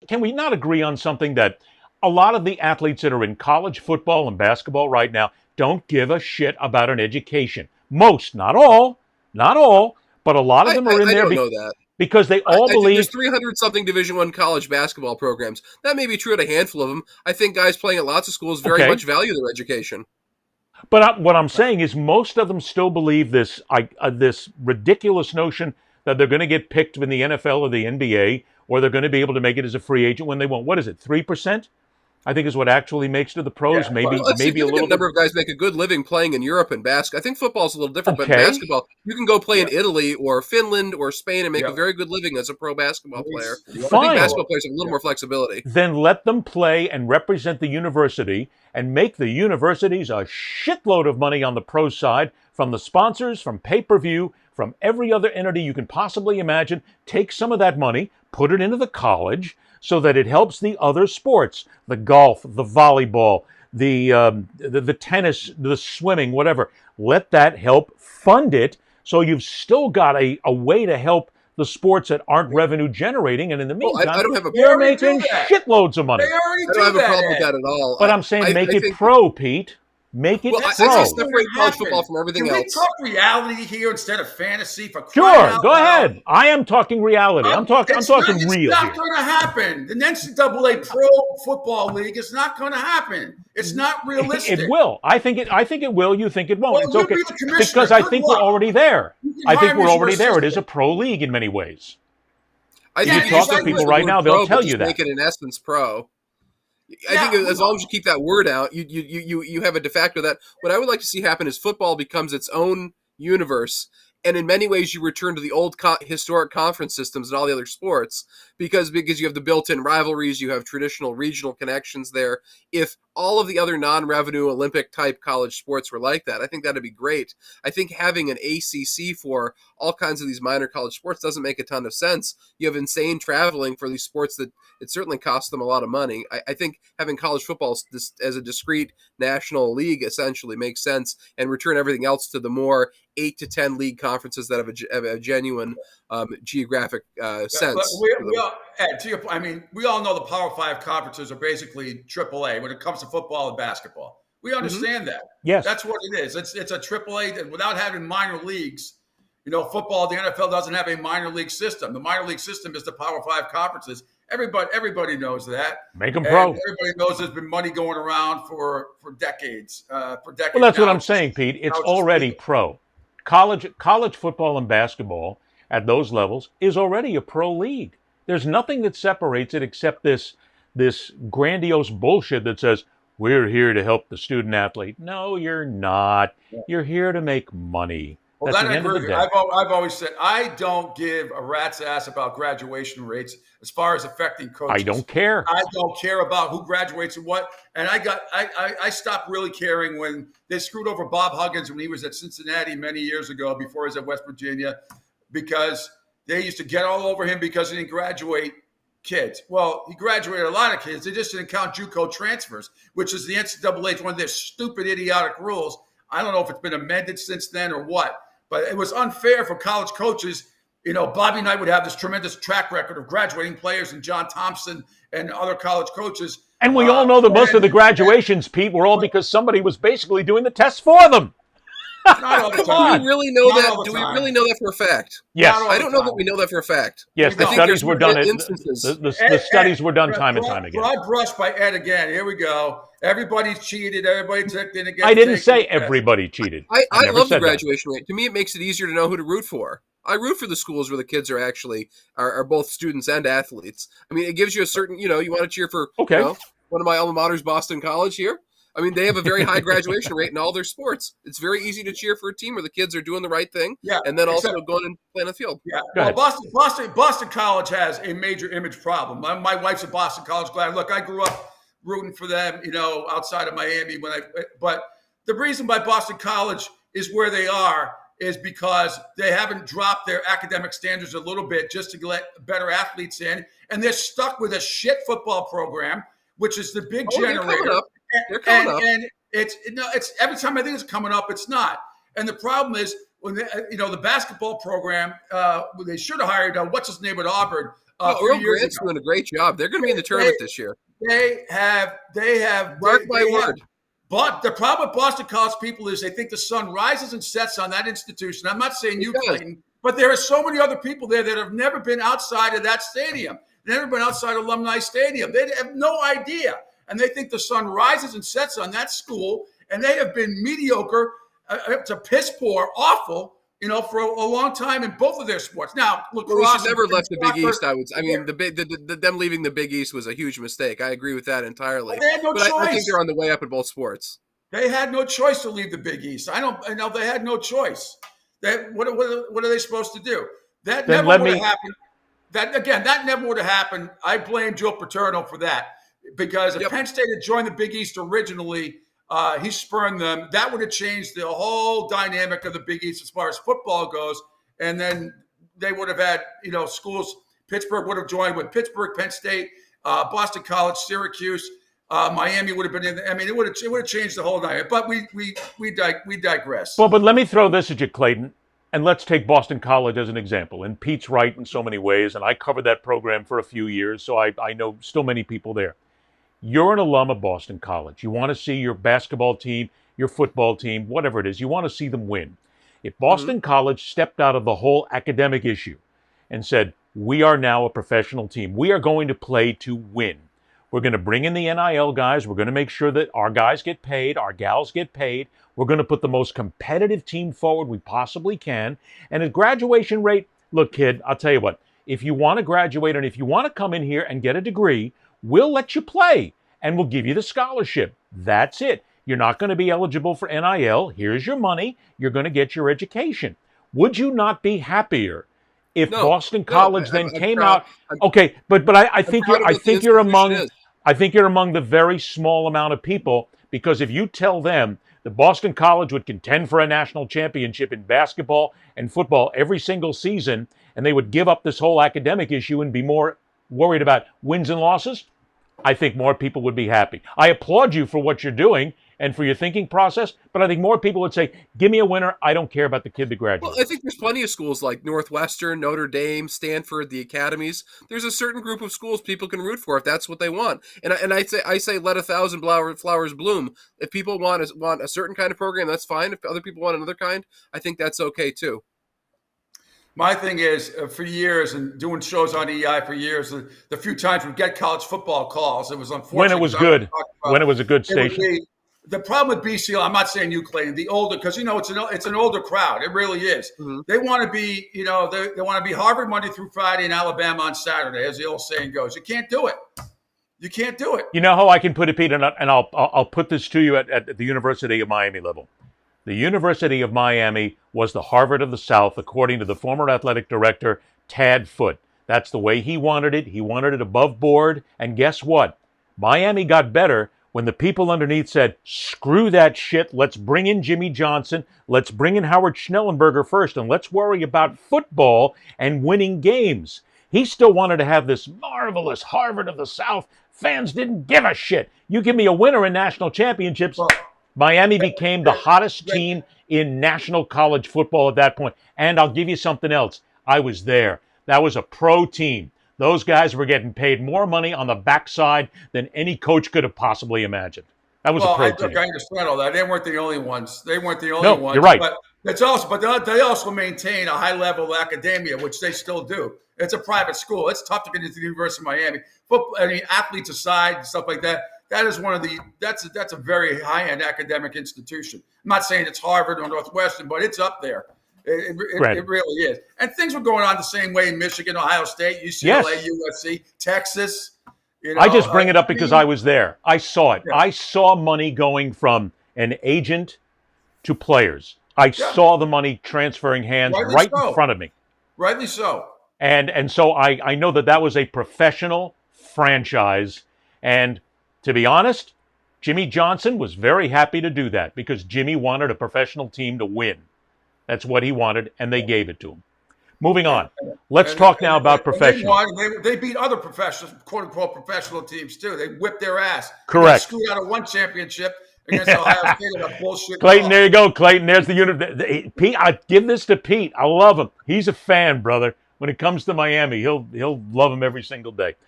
can we not agree on something that a lot of the athletes that are in college football and basketball right now don't give a shit about an education? Most, not all, but a lot of them are in I there don't know that. because they all I think believe. there's 300 something Division I college basketball programs. That may be true at a handful of them. I think guys playing at lots of schools very Okay. much value their education. But what I'm saying is, most of them still believe this ridiculous notion that they're going to get picked in the NFL or the NBA, or they're going to be able to make it as a free agent when they want. What is it? 3%? I think is what actually makes it to the pros. Yeah, maybe Well, a maybe a little significant bit. number of guys make a good living playing in Europe and basketball. I think football's a little different, but in Okay. basketball, you can go play in Italy or Finland or Spain and make Yeah. a very good living as a pro basketball player. I think Fine. basketball players have a little more flexibility. Then let them play and represent the university and make the universities a shitload of money on the pro side from the sponsors, from pay-per-view, from every other entity you can possibly imagine. Take some of that money, put it into the college so that it helps the other sports, the golf, the volleyball, the tennis, the swimming, whatever. Let that help fund it, so you've still got a way to help the sports that aren't revenue generating, and in the meantime, I don't have a you're already making do that. shitloads of money. They already I do don't have a that, problem with Ed. that at all. But I'm saying make I it think- pro, Pete. Make it Well, I pro. just separate gonna college happen. football from everything Can else. we talk reality here instead of fantasy? For crying Sure, out go loud? ahead. I am talking reality. I'm talking It's real It's here. not going to happen. The NCAA Pro Football League is not going to happen. It's not realistic. It will. I think it will. You think it won't. Well, It's you'll okay be the commissioner. because I Good think luck. we're already there. You can I think hire me we're as already your there. It is a assistant. pro league in many ways. I Yeah, think you you just talk to don't people use the right word now, they'll pro, tell but you just that. make it in essence pro. I Yeah, think as long as you keep that word out, you have a de facto that. What I would like to see happen is football becomes its own universe, and in many ways you return to the old historic conference systems and all the other sports because you have the built-in rivalries, you have traditional regional connections there. If all of the other non-revenue Olympic type college sports were like that, I think that'd be great. I think having an ACC for all kinds of these minor college sports doesn't make a ton of sense. You have insane traveling for these sports that it certainly costs them a lot of money. I think having college football as a discrete national league essentially makes sense, and return everything else to the more 8 to 10 league conferences that have a genuine geographic sense. But we all, Ed, to your point, I mean, we all know the Power 5 conferences are basically AAA when it comes to football and basketball. We understand that. Yes. That's what it is. It's a AAA that without having minor leagues. You know, football, the NFL doesn't have a minor league system. The minor league system is the Power 5 conferences. Everybody knows that. Make them And pro. everybody knows there's been money going around for decades. Well, that's what now. I'm saying, Pete. It's now just already legal. pro. College football and basketball at those levels is already a pro league. There's nothing that separates it except this grandiose bullshit that says we're here to help the student athlete. No, you're not. You're here to make money. Well, That's that the I end of agree the with you. day. I've always said I don't give a rat's ass about graduation rates as far as affecting coaches. I don't care. I don't care about who graduates and what. And I stopped really caring when they screwed over Bob Huggins when he was at Cincinnati many years ago before he was at West Virginia, because they used to get all over him because he didn't graduate kids. Well, he graduated a lot of kids. They just didn't count JUCO transfers, which is the NCAA's one of their stupid, idiotic rules. I don't know if it's been amended since then or what, but it was unfair for college coaches. You know, Bobby Knight would have this tremendous track record of graduating players, and John Thompson and other college coaches. And we all know that most of the graduations, Pete, were all because somebody was basically doing the tests for them. Not all the Do time. we really know Not that? all the Do we time. really know that for a fact? Yes. Not all I the don't know time. that we know that for a fact. Yes, the I think studies there's were done. instances. The studies were done time and time again. Broad brush by Ed again. Here we go. Everybody's cheated. Everybody took in again. I didn't say everybody cheated. I never love the said that. graduation rate. To me, it makes it easier to know who to root for. I root for the schools where the kids are actually are both students and athletes. I mean, it gives you a certain, you want to cheer for Okay. one of my alma maters, Boston College here. I mean, they have a very high graduation rate in all their sports. It's very easy to cheer for a team where the kids are doing the right thing, Yeah, and then also except- going and playing on the field. Yeah, Go well, ahead. Boston College has a major image problem. My wife's a Boston College grad. Look, I grew up rooting for them, outside of Miami. But the reason why Boston College is where they are is because they haven't dropped their academic standards a little bit just to let better athletes in, and they're stuck with a shit football program, which is the big They're coming generator. up. They're coming up. And it's every time I think it's coming up, it's not. And the problem is when the basketball program, they should have hired what's his name at Auburn, Well, 3 Earl years Grant's ago. doing a great job. They're going to be in the tournament this year. They have Mark my word. But the problem with Boston College people is they think the sun rises and sets on that institution. I'm not saying you, Clayton, but there are so many other people there that have never been outside of that stadium, never been outside Alumni Stadium. They have no idea. And they think the sun rises and sets on that school, and they have been mediocre to piss poor, awful, for a long time in both of their sports. Now, lacrosse. Well, we should never left the Big East. Them leaving the Big East was a huge mistake. I agree with that entirely. They had no choice. I think they're on the way up in both sports. They had no choice to leave the Big East. I know they had no choice. What are they supposed to do? That never would have happened. That never would have happened. I blame Joe Paterno for that because if Penn State had joined the Big East originally, he spurned them. That would have changed the whole dynamic of the Big East as far as football goes. And then they would have had, schools. Pittsburgh would have joined with Pittsburgh, Penn State, Boston College, Syracuse. Miami would have been in there. I mean, it would have changed the whole dynamic. But we digress. Well, but let me throw this at you, Clayton, and let's take Boston College as an example. And Pete's right in so many ways, and I covered that program for a few years, so I know still many people there. You're an alum of Boston College. You want to see your basketball team, your football team, whatever it is, you want to see them win. If Boston College stepped out of the whole academic issue and said, we are now a professional team, we are going to play to win. We're going to bring in the NIL guys. We're going to make sure that our guys get paid, our gals get paid. We're going to put the most competitive team forward we possibly can. And at graduation rate, look, kid, I'll tell you what, if you want to graduate and if you want to come in here and get a degree, we'll let you play and we'll give you the scholarship. That's it. You're not going to be eligible for NIL. Here's your money. You're going to get your education. Would you not be happier if Boston College then came out? Okay, but I think you're among the very small amount of people, because if you tell them that Boston College would contend for a national championship in basketball and football every single season, and they would give up this whole academic issue and be more worried about wins and losses, I think more people would be happy. I applaud you for what you're doing and for your thinking process, but I think more people would say, give me a winner. I don't care about the kid that graduates. Well, I think there's plenty of schools like Northwestern, Notre Dame, Stanford, the academies. There's a certain group of schools people can root for if that's what they want. And I say let 1,000 flowers bloom. If people want a certain kind of program, that's fine. If other people want another kind, I think that's okay too. My thing is, for years, and doing shows on EI for years, the few times we get college football calls, it was unfortunate. When it was good. When it was a good station. The problem with BC, I'm not saying you, Clayton, the older, because it's an older crowd. It really is. Mm-hmm. They want to be, they want to be Harvard Monday through Friday and Alabama on Saturday, as the old saying goes. You can't do it. You can't do it. You know how I can put it, Pete, and I'll put this to you at the University of Miami level. The University of Miami was the Harvard of the South, according to the former athletic director, Tad Foote. That's the way he wanted it. He wanted it above board. And guess what? Miami got better when the people underneath said, screw that shit, let's bring in Jimmy Johnson, let's bring in Howard Schnellenberger first, and let's worry about football and winning games. He still wanted to have this marvelous Harvard of the South. Fans didn't give a shit. You give me a winner in national championships. Miami became the hottest team in national college football at that point. And I'll give you something else. I was there. That was a pro team. Those guys were getting paid more money on the backside than any coach could have possibly imagined. That was a pro team. I understand all that. They weren't the only ones. Ones. You're right. But they also maintain a high level of academia, which they still do. It's a private school. It's tough to get into the University of Miami. Athletes aside and stuff like that. That is that's a very high end academic institution. I'm not saying it's Harvard or Northwestern, but it's up there. It really is. And things were going on the same way in Michigan, Ohio State, UCLA, USC, Texas. I just bring it up because I was there. I saw it. Yeah. I saw money going from an agent to players. I saw the money transferring hands right in front of me. Rightly so. And so I know that was a professional franchise. And to be honest, Jimmy Johnson was very happy to do that because Jimmy wanted a professional team to win. That's what he wanted, and they gave it to him. Moving on. Let's talk now about professional. They beat other professional, quote-unquote, professional teams, too. They whipped their ass. Correct. They screwed out of one championship against Ohio State in a bullshit Clayton, call. There you go, Clayton. There's the unit. Pete, I give this to Pete. I love him. He's a fan, brother. when it comes to Miami, he'll love them every single day.